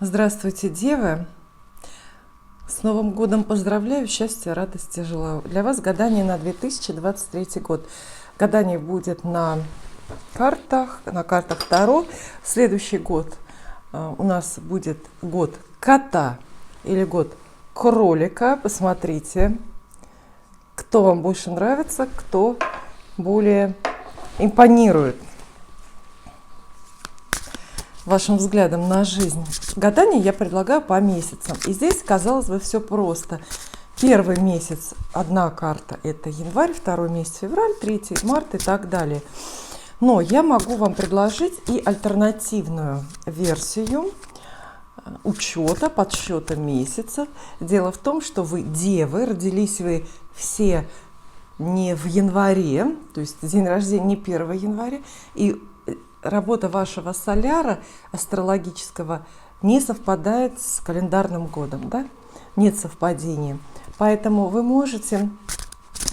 Здравствуйте, девы! С Новым годом поздравляю, счастья, радости желаю. Для вас гадание на 2023 год. Гадание будет на картах Таро. Следующий год у нас будет год кота или год кролика. Посмотрите, кто вам больше нравится, кто более импонирует вашим взглядом на жизнь. Гадание я предлагаю по месяцам. И здесь, казалось бы, все просто. Первый месяц одна карта – это январь, второй месяц – февраль, третий – март и так далее. Но я могу вам предложить и альтернативную версию учета, подсчета месяцев. Дело в том, что вы девы, родились вы все не в январе, то есть день рождения не 1 января, и работа вашего соляра астрологического не совпадает с календарным годом, да? Нет совпадения. Поэтому вы можете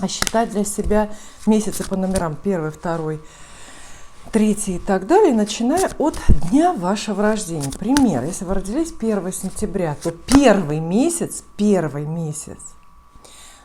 считать для себя месяцы по номерам 1, 2, 3 и так далее, начиная от дня вашего рождения. Пример, если вы родились 1 сентября, то первый месяц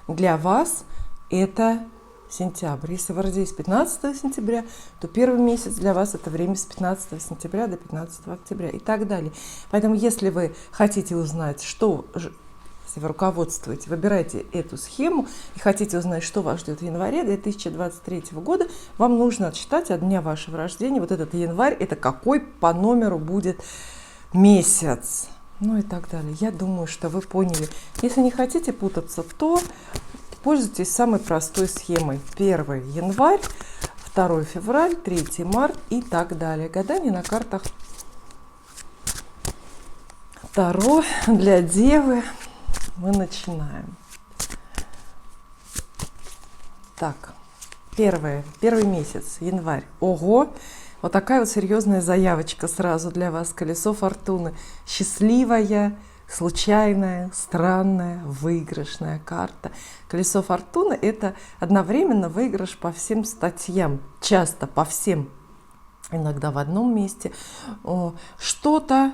для вас это сентябрь. Если вы родились 15 сентября, то первый месяц для вас это время с 15 сентября до 15 октября и так далее. Поэтому, если вы хотите узнать, если вы руководствуете, выбирайте эту схему и хотите узнать, что вас ждет в январе 2023 года, вам нужно отсчитать от дня вашего рождения. Вот этот январь, это какой по номеру будет месяц. Ну и так далее. Я думаю, что вы поняли. Если не хотите путаться, то пользуйтесь самой простой схемой. 1 январь, 2 февраль, 3 март и так далее. Гадание на картах Таро для девы. Мы начинаем. Так, первый месяц, январь. Ого! Вот такая вот серьезная заявочка сразу для вас. Колесо фортуны. Счастливая, случайная, странная, выигрышная карта. Колесо фортуны – это одновременно выигрыш по всем статьям, часто по всем, иногда в одном месте. Что-то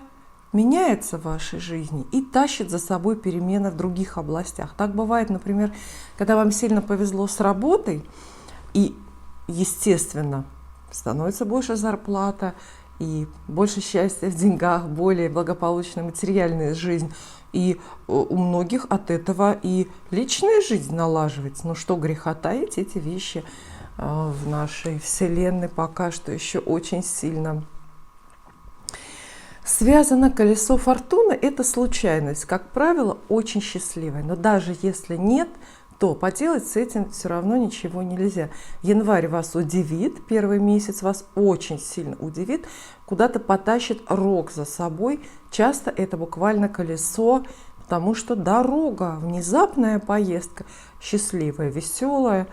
меняется в вашей жизни и тащит за собой перемены в других областях. Так бывает, например, когда вам сильно повезло с работой, и, естественно, становится больше зарплата, и больше счастья в деньгах, более благополучная материальная жизнь. И у многих от этого и личная жизнь налаживается. Но что греха таить, эти вещи в нашей вселенной пока что еще очень сильно связано. Колесо фортуны – это случайность, как правило, очень счастливая. Но даже если нет, то поделать с этим все равно ничего нельзя. Январь вас удивит, первый месяц вас очень сильно удивит, куда-то потащит рог за собой. Часто это буквально колесо, потому что дорога, внезапная поездка, счастливая, веселая.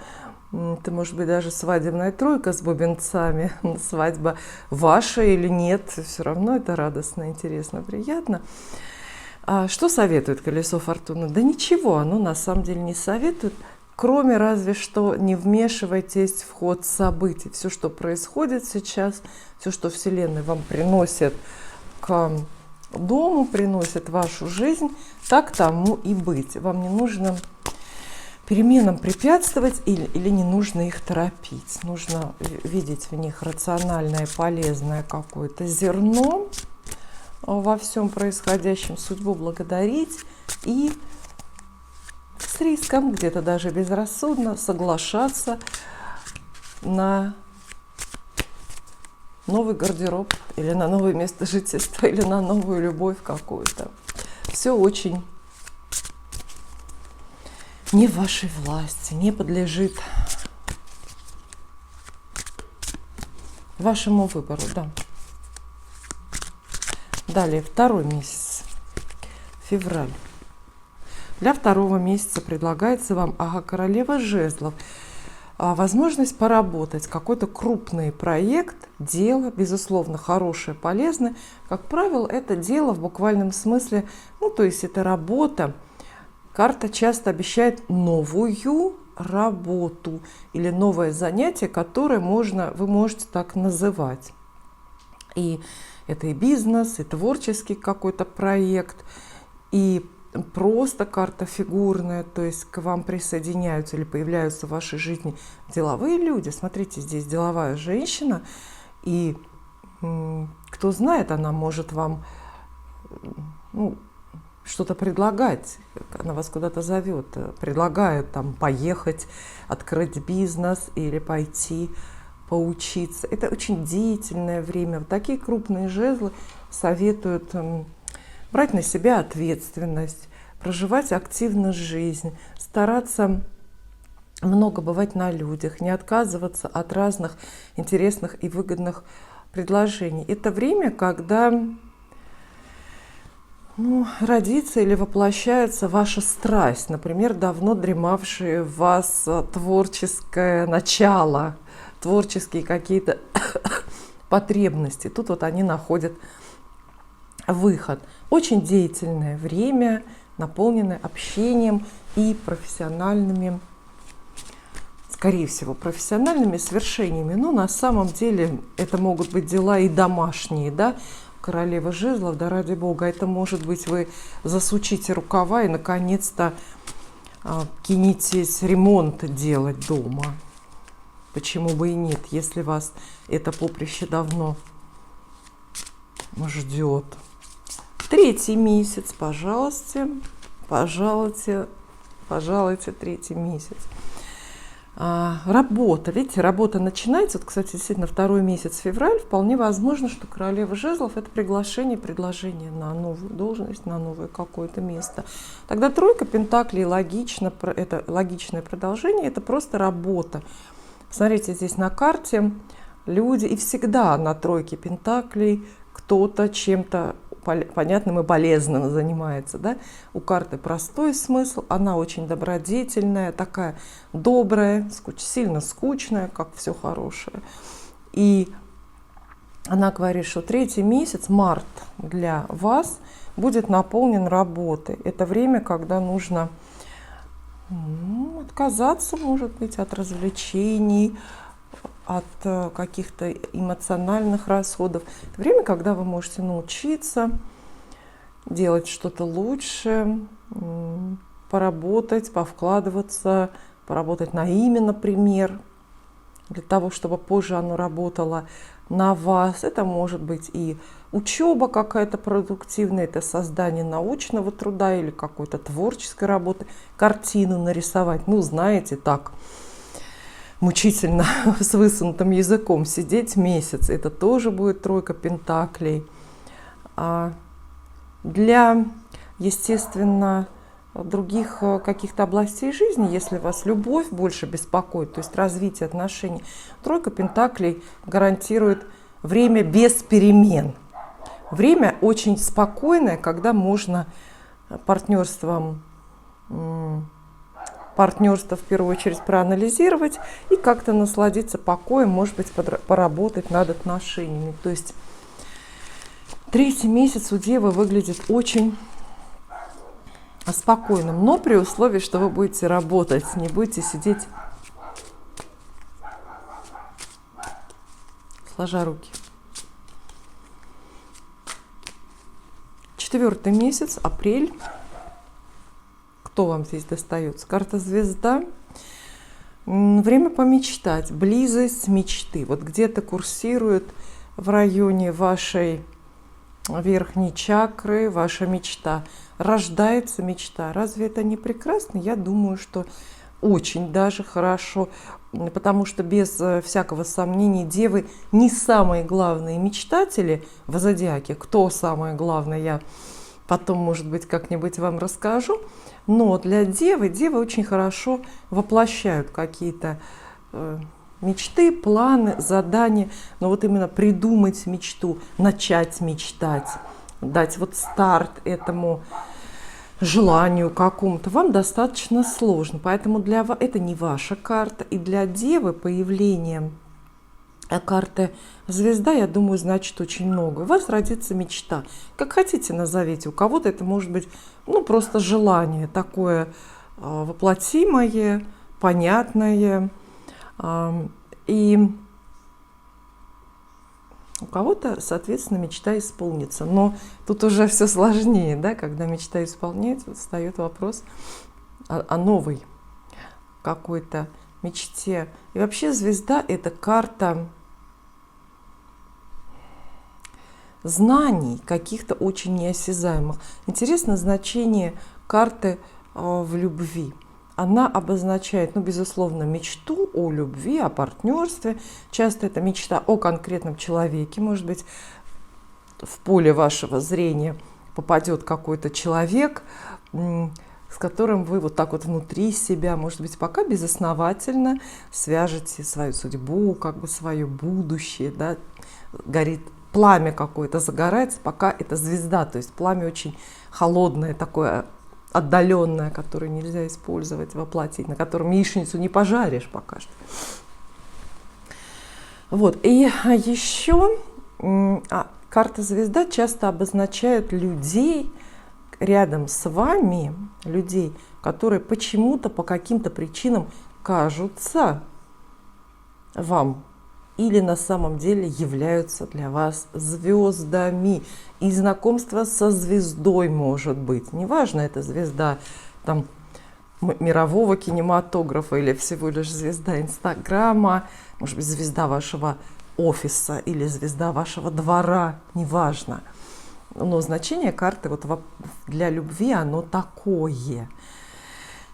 Это может быть даже свадебная тройка с бубенцами, свадьба ваша или нет, все равно это радостно, интересно, приятно. А что советует колесо фортуны? Да ничего, оно на самом деле не советует, кроме разве что не вмешивайтесь в ход событий. Все, что происходит сейчас, все, что Вселенная вам приносит к дому, приносит в вашу жизнь, так тому и быть. Вам не нужно переменам препятствовать или не нужно их торопить. Нужно видеть в них рациональное, полезное какое-то зерно во всем происходящем, судьбу благодарить и с риском, где-то даже безрассудно соглашаться на новый гардероб или на новое место жительства или на новую любовь какую-то. Все очень не в вашей власти, не подлежит вашему выбору, да. Далее, второй месяц, февраль. Для второго месяца предлагается вам королева жезлов. Возможность поработать, какой-то крупный проект, дело, безусловно, хорошее, полезное. Как правило, это дело в буквальном смысле, то есть это работа. Карта часто обещает новую работу или новое занятие, которое вы можете так называть. И Это и бизнес, и творческий какой-то проект, и просто карта фигурная, то есть к вам присоединяются или появляются в вашей жизни деловые люди. Смотрите, здесь деловая женщина, и кто знает, она может вам что-то предлагать, она вас куда-то зовет, предлагает там поехать, открыть бизнес или пойти поучиться. Это очень деятельное время. Вот такие крупные жезлы советуют брать на себя ответственность, проживать активно жизнь, стараться много бывать на людях, не отказываться от разных интересных и выгодных предложений. Это время, когда родится или воплощается ваша страсть, например, давно дремавшее в вас творческое начало, творческие какие-то потребности. Тут вот они находят выход. Очень деятельное время, наполненное общением и профессиональными, скорее всего, профессиональными свершениями. Но на самом деле это могут быть дела и домашние, да, королева жезлов, да ради бога, это может быть вы засучите рукава и наконец-то кинетесь ремонт делать дома. Почему бы и нет, если вас это поприще давно ждет. 3-й месяц, пожалуйста, пожалуйте, 3-й месяц. Работа, видите, работа начинается, вот, кстати, действительно, 2-й месяц, февраль, вполне возможно, что королева жезлов – это предложение на новую должность, на новое какое-то место. Тогда 3 пентаклей логично, это логичное продолжение, это просто работа. Смотрите, здесь на карте люди, и всегда на 3 пентаклей кто-то чем-то понятным и полезным занимается, да? У карты простой смысл, она очень добродетельная, такая добрая, сильно скучная, как все хорошее. И она говорит, что 3-й месяц, март, для вас будет наполнен работой. Это время, когда нужно отказаться, может быть, от развлечений, от каких-то эмоциональных расходов. Это время, когда вы можете научиться делать что-то лучше, поработать, повкладываться, поработать на имя, например, для того, чтобы позже оно работало на вас. Это может быть и учеба какая-то продуктивная, это создание научного труда или какой-то творческой работы, картину нарисовать, знаете, так, мучительно с высунутым языком сидеть месяц. Это тоже будет 3 пентаклей. Для, естественно, других каких-то областей жизни, если вас любовь больше беспокоит, то есть развитие отношений, 3 пентаклей гарантирует время без перемен. Время очень спокойное, когда можно партнерство в первую очередь проанализировать и как-то насладиться покоем, может быть, поработать над отношениями. То есть 3-й месяц у Девы выглядит очень спокойным, но при условии, что вы будете работать, не будете сидеть сложа руки. 4-й месяц, апрель. Кто вам здесь достается? Карта звезда. Время помечтать, близость мечты. Вот где-то курсирует в районе вашей верхней чакры ваша мечта. Рождается мечта. Разве это не прекрасно? Я думаю, что очень даже хорошо, потому что без всякого сомнения девы не самые главные мечтатели в зодиаке. Кто самое главное, я потом, может быть, как-нибудь вам расскажу. Но для девы очень хорошо воплощают какие-то мечты, планы, задания. Но вот именно придумать мечту, начать мечтать, дать вот старт этому желанию какому-то вам достаточно сложно. Поэтому для вас это не ваша карта. И для девы появление карты звезда, я думаю, значит очень много. У вас родится мечта. Как хотите назовите. У кого-то это может быть просто желание такое воплотимое, понятное. И У кого-то, соответственно, мечта исполнится. Но тут уже все сложнее, да, когда мечта исполняется, встает вопрос о новой какой-то мечте. И вообще звезда – это карта знаний, каких-то очень неосязаемых. Интересно значение карты в любви. Она обозначает, ну, безусловно, мечту о любви, о партнерстве. Часто это мечта о конкретном человеке. Может быть, в поле вашего зрения попадет какой-то человек, с которым вы вот так вот внутри себя, может быть, пока безосновательно свяжете свою судьбу, как бы свое будущее, да, горит пламя какое-то, загорается, пока это звезда, то есть пламя очень холодное, такое отдаленное, которое нельзя использовать, воплотить, на котором яичницу не пожаришь пока что. Вот, и еще карта звезда часто обозначает людей рядом с вами, людей, которые почему-то, по каким-то причинам кажутся вам или на самом деле являются для вас звездами. И знакомство со звездой может быть. Неважно, это звезда там, мирового кинематографа или всего лишь звезда Инстаграма, может быть, звезда вашего офиса или звезда вашего двора, неважно. Но значение карты вот для любви, оно такое.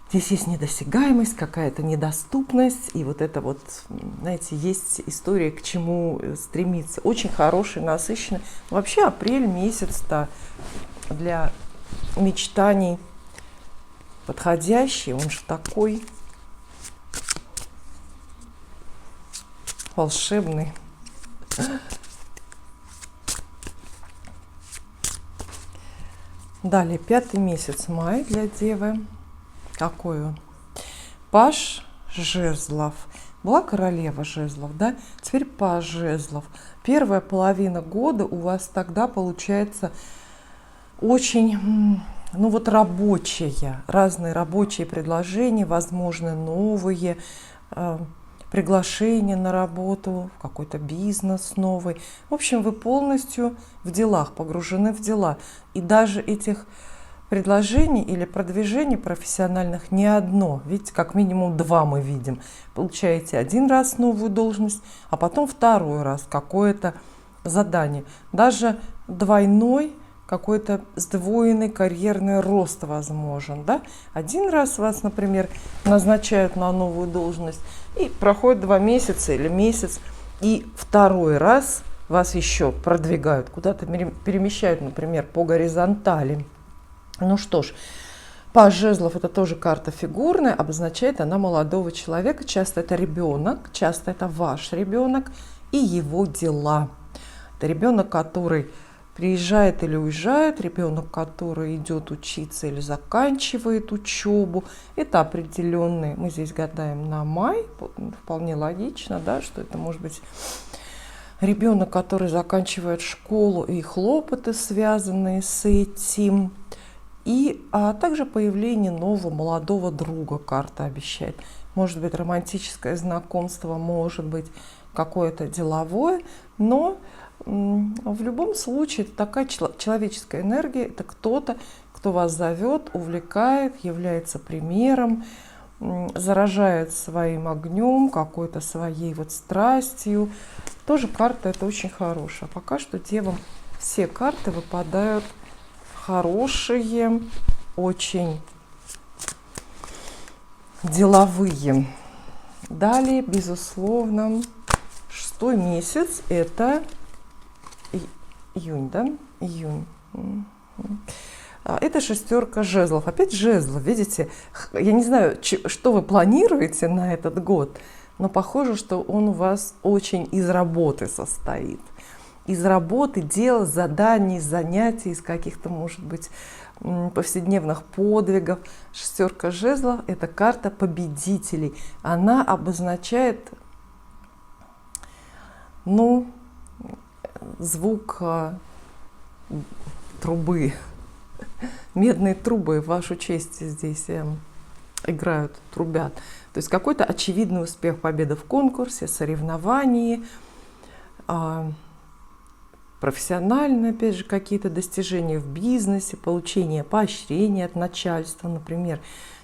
Здесь есть недосягаемость, какая-то недоступность, и вот это вот, знаете, есть история, к чему стремиться. Очень хороший, насыщенный. Вообще апрель месяц-то для мечтаний подходящий, он же такой волшебный. Далее, 5-й месяц, май для Девы. Какой он? Паж жезлов. Была королева жезлов, да? Теперь паж жезлов. Первая половина года у вас тогда получается очень, ну вот рабочая. Разные рабочие предложения, возможно, новые приглашения на работу, в какой-то бизнес новый. В общем, вы полностью в делах, погружены в дела. И даже этих предложений или продвижений профессиональных не одно. Видите, как минимум 2 мы видим. Получаете 1 раз новую должность, а потом 2 раз какое-то задание. Даже двойной, какой-то сдвоенный карьерный рост возможен. Да? 1 раз вас, например, назначают на новую должность, и проходит 2 месяца или месяц, и 2 раз вас еще продвигают, куда-то перемещают, например, по горизонтали. Ну что ж, паж жезлов – это тоже карта фигурная, обозначает она молодого человека. Часто это ребенок, часто это ваш ребенок и его дела. Это ребенок, который приезжает или уезжает, ребенок, который идет учиться или заканчивает учебу. Это определенный, мы здесь гадаем на май, вполне логично, да, что это может быть ребенок, который заканчивает школу и хлопоты, связанные с этим. А также появление нового молодого друга карта обещает. Может быть романтическое знакомство, может быть какое-то деловое, но в любом случае это такая человеческая энергия, это кто-то, кто вас зовет, увлекает, является примером, заражает своим огнем, какой-то своей вот страстью. Тоже карта это очень хорошая. Пока что девам все карты выпадают хорошие, очень деловые. Далее, безусловно, 6-й месяц – это июнь, да? Июнь. Это 6 жезлов. Опять жезлов, видите? Я не знаю, что вы планируете на этот год, но похоже, что он у вас очень из работы состоит. Из работы, дел, заданий, занятий, из каких-то, может быть, повседневных подвигов. 6 жезлов – это карта победителей. Она обозначает, ну, звук трубы. Медные трубы в вашу честь здесь играют, трубят. То есть какой-то очевидный успех, победа в конкурсе, соревновании, профессиональные, опять же, какие-то достижения в бизнесе, получение поощрения от начальства, например,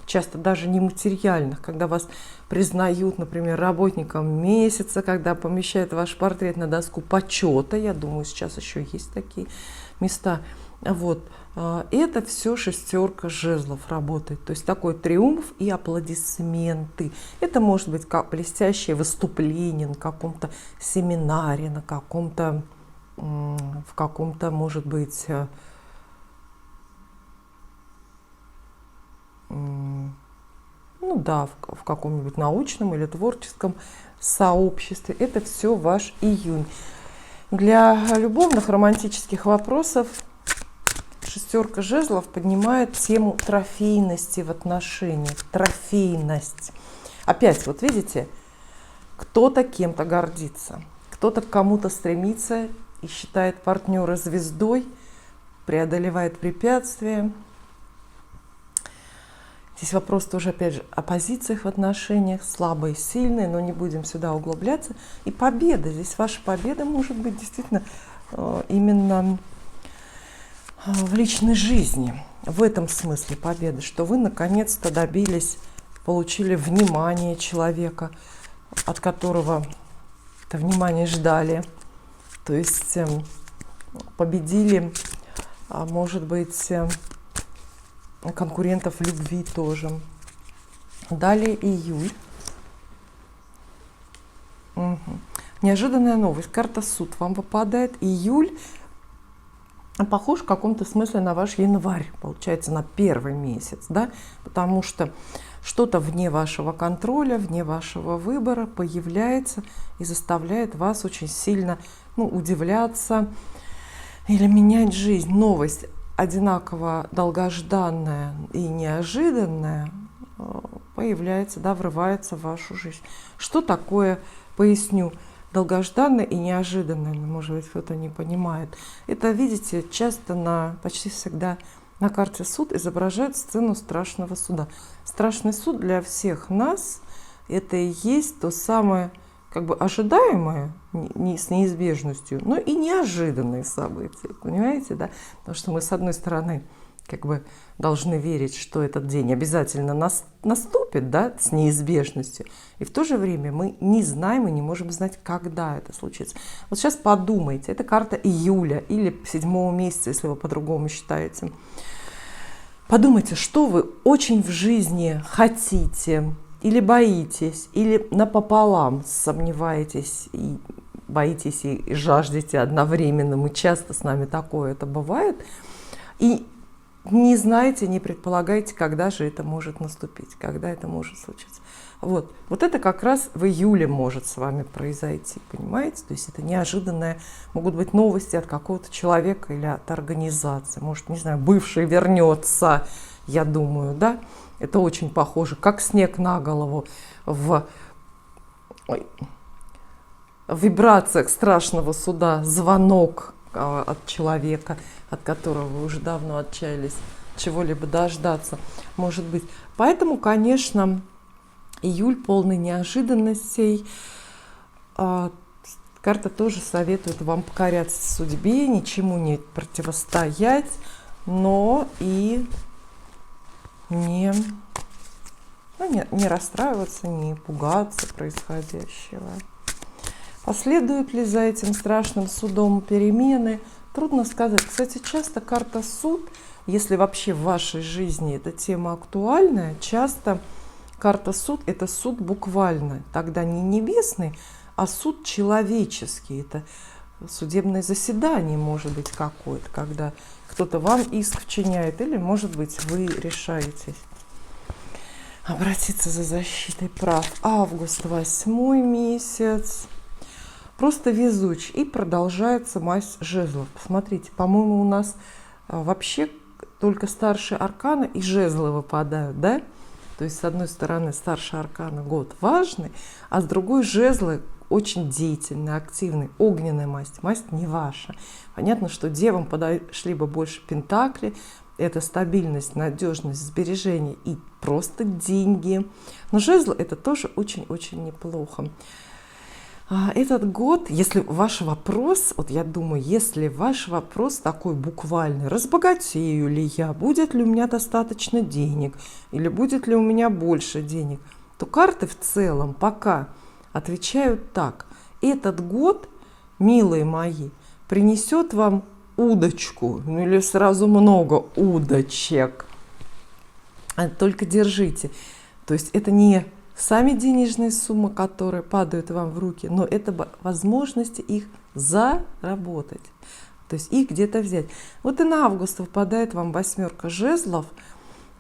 часто даже нематериальных, когда вас признают, например, работником месяца, когда помещают ваш портрет на доску почета, я думаю, сейчас еще есть такие места, вот, это все шестерка жезлов работает, то есть такой триумф и аплодисменты. Это может быть как блестящее выступление на каком-то семинаре, на каком-то, в каком-то, может быть, ну да, в каком-нибудь научном или творческом сообществе. Это все ваш июнь. Для любовных романтических вопросов шестерка жезлов поднимает тему трофейности в отношениях. Трофейность. Опять, вот видите, кто-то кем-то гордится, кто-то к кому-то стремится и считает партнера звездой, преодолевает препятствия. Здесь вопрос тоже, опять же, о позициях в отношениях, слабые, сильные, но не будем сюда углубляться. И победа. Здесь ваша победа может быть действительно именно в личной жизни. В этом смысле победа, что вы наконец-то добились, получили внимание человека, от которого это внимание ждали. То есть победили, может быть, конкурентов в любви тоже. Далее июль. Угу. Неожиданная новость. Карта суд вам выпадает. Июль похож в каком-то смысле на ваш январь, получается, на первый месяц, да, потому что что-то вне вашего контроля, вне вашего выбора появляется и заставляет вас очень сильно, удивляться или менять жизнь. Новость одинаково долгожданная и неожиданная появляется, да, врывается в вашу жизнь. Что такое, поясню, долгожданное и неожиданное, может быть, кто-то не понимает. Это, видите, часто почти всегда на карте суд изображает сцену страшного суда. Страшный суд для всех нас – это и есть то самое, как бы ожидаемое с неизбежностью, но и неожиданные события, понимаете, да? Потому что мы, с одной стороны, как бы должны верить, что этот день обязательно наступит, да, с неизбежностью, и в то же время мы не знаем и не можем знать, когда это случится. Вот сейчас подумайте, это карта июля или 7 месяца, если вы по-другому считаете. Подумайте, что вы очень в жизни хотите, или боитесь, или напополам сомневаетесь и боитесь и жаждете одновременно. Мы часто с нами такое это бывает. И не знаете, не предполагаете, когда же это может наступить, когда это может случиться. Вот это как раз в июле может с вами произойти, понимаете? То есть это неожиданное, могут быть новости от какого-то человека или от организации. Может, не знаю, бывший вернется, я думаю, да? Это очень похоже, как снег на голову в вибрациях страшного суда, звонок от человека, от которого вы уже давно отчаялись чего-либо дождаться, может быть. Поэтому, конечно, июль полный неожиданностей. Карта тоже советует вам покоряться судьбе, ничему не противостоять, но и не расстраиваться, не пугаться происходящего. Последуют ли за этим страшным судом перемены? Трудно сказать. Кстати, часто карта суд, если вообще в вашей жизни эта тема актуальная, часто карта суд – это суд буквально. Тогда не небесный, а суд человеческий. Это судебное заседание может быть какое-то, когда кто-то вам иск вчиняет, или, может быть, вы решаетесь обратиться за защитой прав. Август, 8 месяц. Просто везуч. И продолжается масть жезлов. Посмотрите, по-моему, у нас вообще только старшие арканы и жезлы выпадают, да? То есть, с одной стороны, старшие арканы год важный, а с другой жезлы очень деятельный, активный, огненная масть. Масть не ваша. Понятно, что девам подошли бы больше пентакли. Это стабильность, надежность, сбережение и просто деньги. Но жезлы это тоже очень-очень неплохо. Этот год, если ваш вопрос, вот я думаю, если ваш вопрос такой буквальный, разбогатею ли я, будет ли у меня достаточно денег, или будет ли у меня больше денег, то карты в целом пока отвечают так. Этот год, милые мои, принесет вам удочку, ну или сразу много удочек. Только держите. То есть это не сами денежные суммы, которые падают вам в руки, но это возможности их заработать. То есть их где-то взять. Вот и на август выпадает вам 8 жезлов.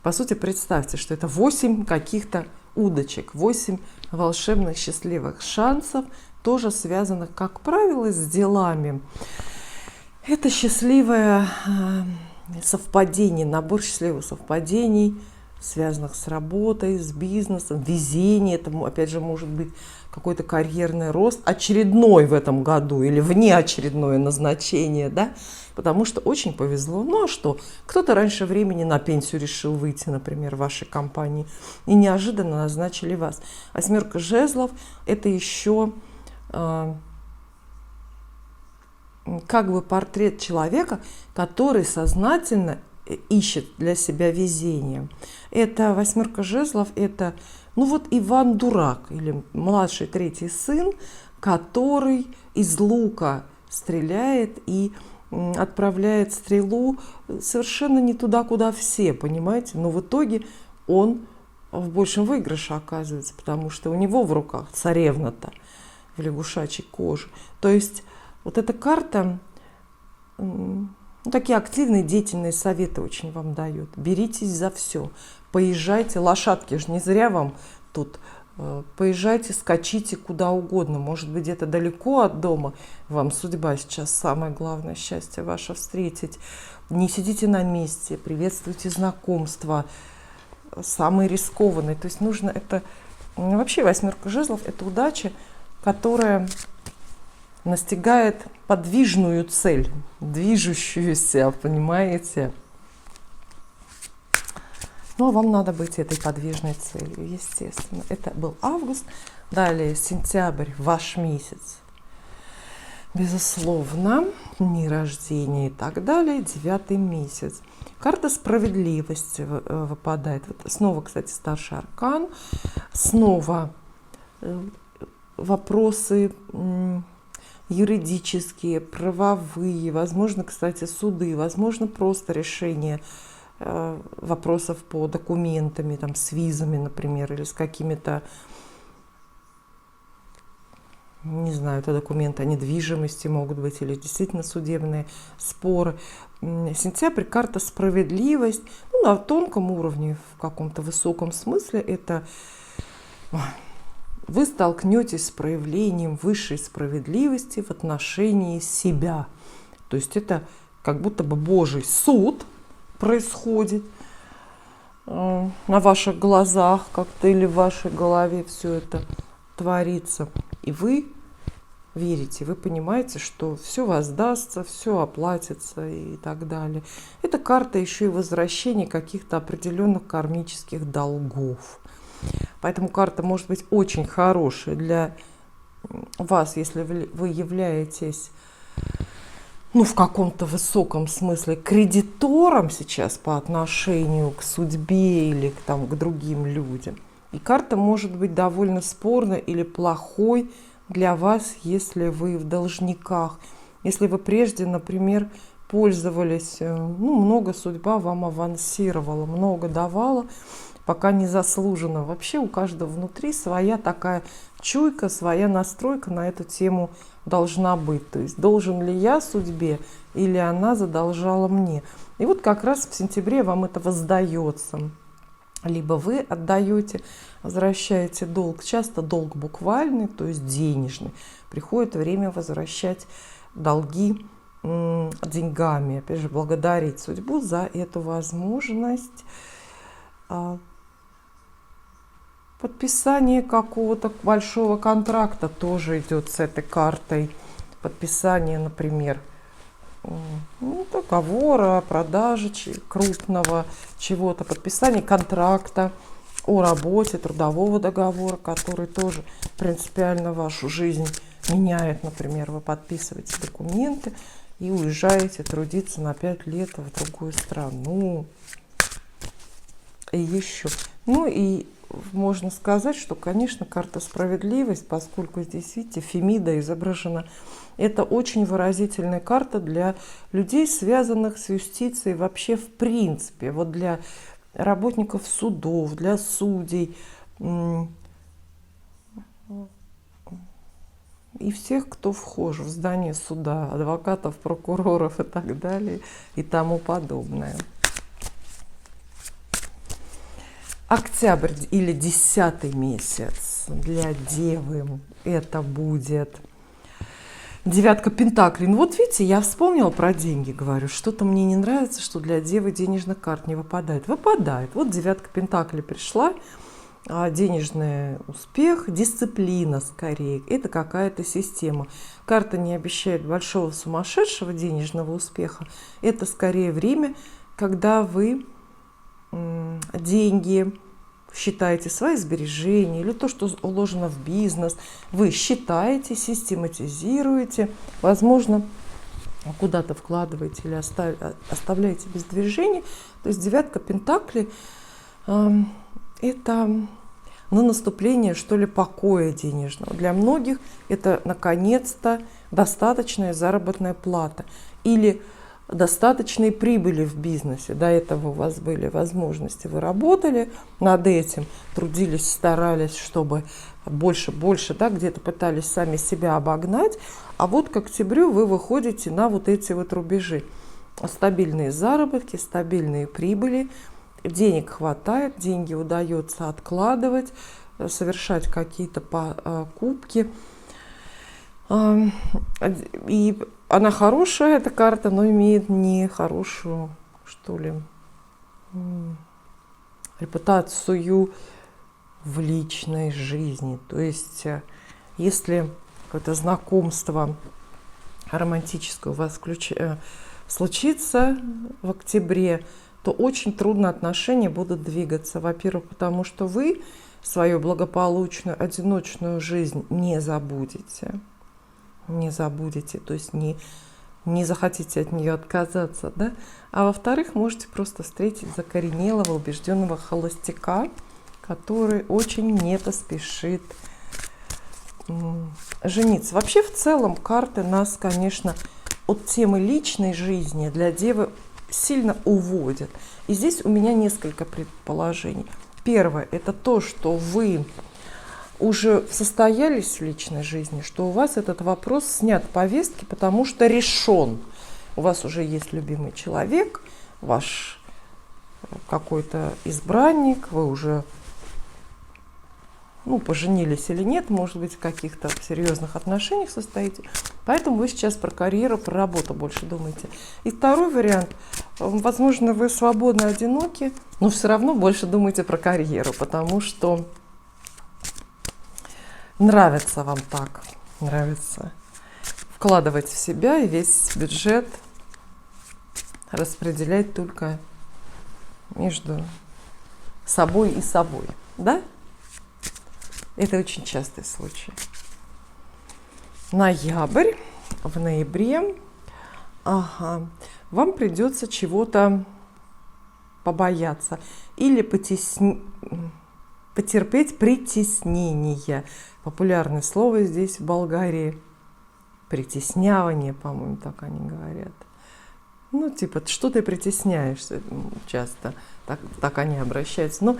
По сути, представьте, что это 8 каких-то удочек, 8 волшебных счастливых шансов, тоже связанных, как правило, с делами. Это счастливое совпадение, набор счастливых совпадений, связанных с работой, с бизнесом, везение. Это, опять же, может быть какой-то карьерный рост, очередной в этом году или внеочередное назначение, да? Потому что очень повезло. Ну а что? Кто-то раньше времени на пенсию решил выйти, например, в вашей компании, и неожиданно назначили вас. 8 жезлов – это еще как бы портрет человека, который сознательно ищет для себя везение. Это 8 жезлов, это, ну вот Иван Дурак, или младший третий сын, который из лука стреляет и отправляет стрелу совершенно не туда, куда все, понимаете? Но в итоге он в большем выигрыше оказывается, потому что у него в руках царевна-то в лягушачьей коже. То есть вот эта карта, такие активные, деятельные советы очень вам дают. Беритесь за все. Поезжайте, лошадки же не зря вам тут. Поезжайте, скачите куда угодно. Может быть, где-то далеко от дома. Вам судьба сейчас самое главное, счастье ваше встретить. Не сидите на месте, приветствуйте знакомства. Самые рискованные. То есть нужно это... Вообще 8 жезлов – это удача, которая настигает подвижную цель, движущуюся, понимаете? Ну, а вам надо быть этой подвижной целью, естественно. Это был август. Далее сентябрь, ваш месяц. Безусловно, дни рождения и так далее. 9-й месяц. Карта справедливости выпадает. Вот снова, кстати, старший аркан. Снова вопросы юридические, правовые, возможно, кстати, суды, возможно, просто решение вопросов по документам, там, с визами, например, или с какими-то, не знаю, это документы о недвижимости могут быть, или действительно судебные споры. Сентябрь, карта справедливость, ну, на тонком уровне, в каком-то высоком смысле, это вы столкнетесь с проявлением высшей справедливости в отношении себя. То есть это как будто бы Божий суд происходит на ваших глазах как-то или в вашей голове все это творится. И вы верите, вы понимаете, что все воздастся, все оплатится и так далее. Это карта еще и возвращения каких-то определенных кармических долгов. Поэтому карта может быть очень хорошая для вас, если вы являетесь, ну, в каком-то высоком смысле кредитором сейчас по отношению к судьбе или к другим людям. И карта может быть довольно спорной или плохой для вас, если вы в должниках. Если вы прежде, например, пользовались, ну, много судьба вам авансировала, много давала, пока не заслуженно. Вообще у каждого внутри своя такая чуйка, своя настройка на эту тему должна быть. То есть должен ли я судьбе или она задолжала мне. И вот как раз в сентябре вам это воздается. Либо вы отдаете, возвращаете долг. Часто долг буквальный, то есть денежный. Приходит время возвращать долги деньгами. Опять же, благодарить судьбу за эту возможность. Подписание какого-то большого контракта тоже идет с этой картой. Подписание, например, договора о продаже крупного чего-то, подписание контракта о работе, трудового договора, который тоже принципиально вашу жизнь меняет, например, вы подписываете документы и уезжаете трудиться на 5 лет в другую страну. И еще. Ну и можно сказать, что, конечно, карта справедливость, поскольку здесь, видите, Фемида изображена. Это очень выразительная карта для людей, связанных с юстицией вообще в принципе. Вот для работников судов, для судей и всех, кто вхож в здание суда, адвокатов, прокуроров и так далее и тому подобное. Октябрь или 10 месяц для Девы это будет 9 пентаклей. Ну вот видите, я вспомнила про деньги, говорю, что-то мне не нравится, что для Девы денежных карт не выпадает. Выпадает. Вот 9 пентаклей пришла, денежный успех, дисциплина скорее. Это какая-то система. Карта не обещает большого сумасшедшего денежного успеха. Это скорее время, когда вы деньги, считаете свои сбережения или то, что вложено в бизнес, вы считаете, систематизируете, возможно, куда-то вкладываете или оставляете без движения. То есть 9 пентаклей это на наступление, что ли, покоя денежного. Для многих это, наконец-то, достаточная заработная плата или достаточной прибыли в бизнесе. До этого у вас были возможности, вы работали над этим, трудились, старались, чтобы больше, да, где-то пытались сами себя обогнать, а вот к октябрю вы выходите на вот эти вот рубежи. Стабильные заработки, стабильные прибыли, денег хватает, деньги удается откладывать, совершать какие-то покупки. И она хорошая, эта карта, но имеет нехорошую, что ли, репутацию в личной жизни. То есть, если какое-то знакомство романтическое у вас случится в октябре, то очень трудно отношения будут двигаться. Во-первых, потому что вы свою благополучную, одиночную жизнь не забудете. Не забудете, то есть не захотите от нее отказаться, да? А во-вторых, можете просто встретить закоренелого, убежденного холостяка, который очень не поспешит жениться. Вообще, в целом, карты нас, конечно, от темы личной жизни для Девы сильно уводят. И здесь у меня несколько предположений. Первое – это то, что вы уже состоялись в личной жизни, что у вас этот вопрос снят с повестки, потому что решен. У вас уже есть любимый человек, ваш какой-то избранник, вы уже поженились или нет, может быть, в каких-то серьезных отношениях состоите. Поэтому вы сейчас про карьеру, про работу больше думаете. И второй вариант. Возможно, вы свободно одиноки, но все равно больше думаете про карьеру, потому что нравится вам так, нравится вкладывать в себя и весь бюджет распределять только между собой и собой, да? Это очень частый случай. Ноябрь. В ноябре вам придется чего-то побояться или потерпеть притеснение. Популярное слово здесь в Болгарии. Притеснявание, по-моему, так они говорят. Ну, типа, что ты притесняешься? Часто так они обращаются. Но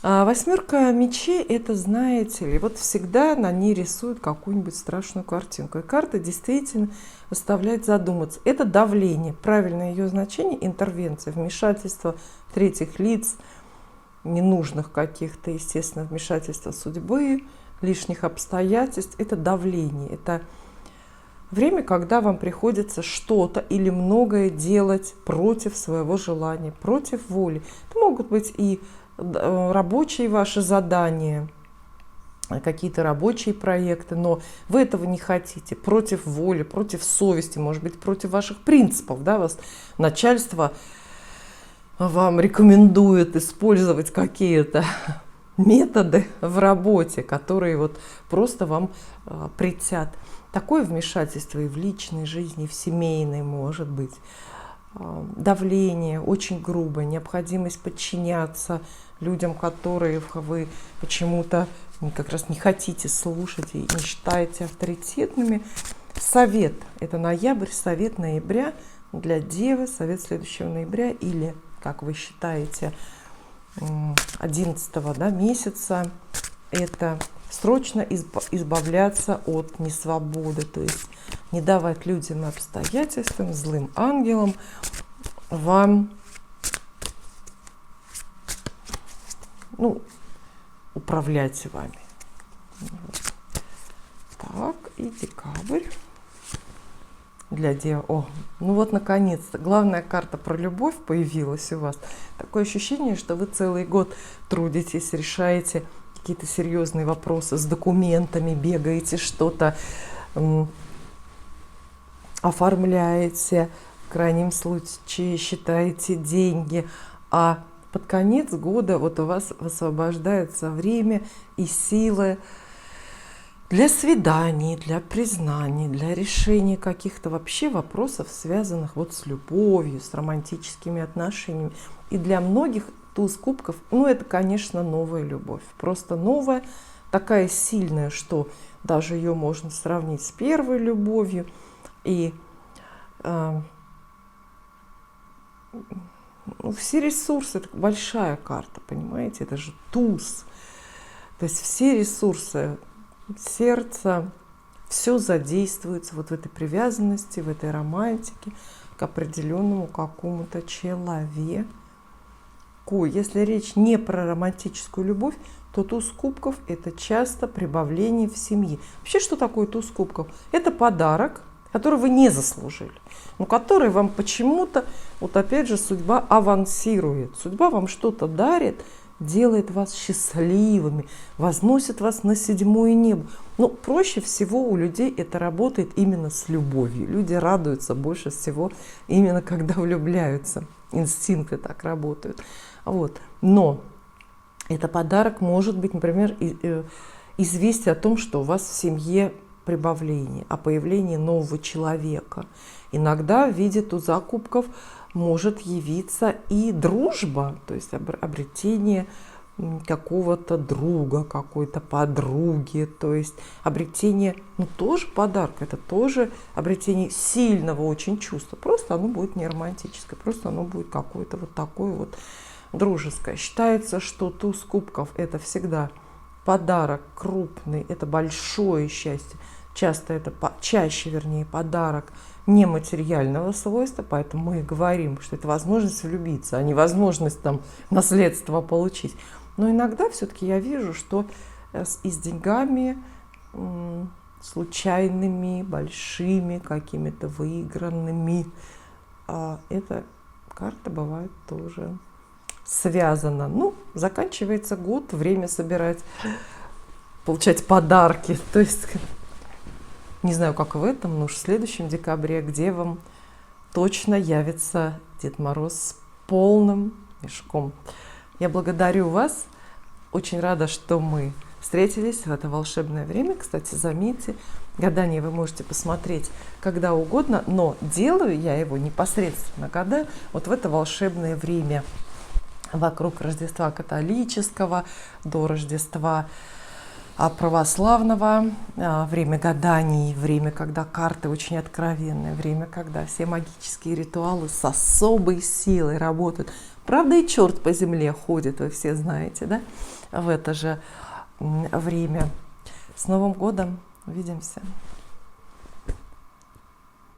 8 мечей, это, знаете ли, вот всегда на ней рисуют какую-нибудь страшную картинку. И карта действительно заставляет задуматься. Это давление. Правильное ее значение – интервенция, вмешательство третьих лиц, ненужных каких-то, естественно, вмешательства судьбы, лишних обстоятельств. Это давление. Это время, когда вам приходится что-то или многое делать против своего желания, против воли. Это могут быть и рабочие ваши задания, какие-то рабочие проекты, но вы этого не хотите, против воли, против совести, может быть, против ваших принципов, да, вас начальство вам рекомендует использовать какие-то методы в работе, которые вот просто вам претят. Такое вмешательство и в личной жизни, и в семейной может быть. Давление очень грубое, необходимость подчиняться людям, которые вы почему-то как раз не хотите слушать и не считаете авторитетными. Совет. Это ноябрь, совет ноября для Девы, совет следующего ноября или, как вы считаете, 11 месяца. Это срочно избавляться от несвободы, то есть не давать людям и обстоятельствам, злым ангелам вам управлять вами. Так, и декабрь для Девы. Наконец-то главная карта про любовь появилась у вас. Такое ощущение, что вы целый год трудитесь, решаете какие-то серьезные вопросы с документами, бегаете, что-то оформляете, в крайнем случае считаете деньги, а под конец года вот у вас высвобождается время и силы для свиданий, для признаний, для решения каких-то вообще вопросов, связанных вот с любовью, с романтическими отношениями. И для многих туз кубков, это, конечно, новая любовь. Просто новая, такая сильная, что даже ее можно сравнить с первой любовью. И все ресурсы, это большая карта, понимаете, это же туз. То есть все ресурсы сердца, все задействуется вот в этой привязанности, в этой романтике к определенному какому-то человеку. Если речь не про романтическую любовь, то туз кубков – это часто прибавление в семье. Вообще, что такое туз кубков? Это подарок, который вы не заслужили, но который вам почему-то, вот опять же, судьба авансирует. Судьба вам что-то дарит, делает вас счастливыми, возносит вас на седьмое небо. Проще всего у людей это работает именно с любовью. Люди радуются больше всего именно когда влюбляются. Инстинкты так работают. Но это подарок может быть, например, известие о том, что у вас в семье прибавление, о появлении нового человека. Иногда в виде туза кубков может явиться и дружба, то есть обретение какого-то друга, какой-то подруги, то есть обретение, тоже подарок, это тоже обретение сильного очень чувства, просто оно будет не романтическое, просто оно будет какое-то вот такое вот дружеское. Считается, что туз кубков – это всегда подарок крупный, это большое счастье, чаще подарок нематериального свойства, поэтому мы и говорим, что это возможность влюбиться, а не возможность наследство получить. Но иногда все-таки я вижу, что и с деньгами случайными, большими, какими-то выигранными, эта карта бывает тоже связана. Заканчивается год, время собирать, получать подарки, то есть не знаю, как в этом, но уж в следующем декабре, где вам точно явится Дед Мороз с полным мешком. Я благодарю вас. Очень рада, что мы встретились в это волшебное время. Кстати, заметьте, гадание вы можете посмотреть когда угодно, но делаю я его непосредственно, когда вот в это волшебное время вокруг Рождества католического до Рождества православного, время гаданий, время, когда карты очень откровенные, время, когда все магические ритуалы с особой силой работают. Правда, и черт по земле ходит, вы все знаете, да, в это же время. С Новым годом! Увидимся!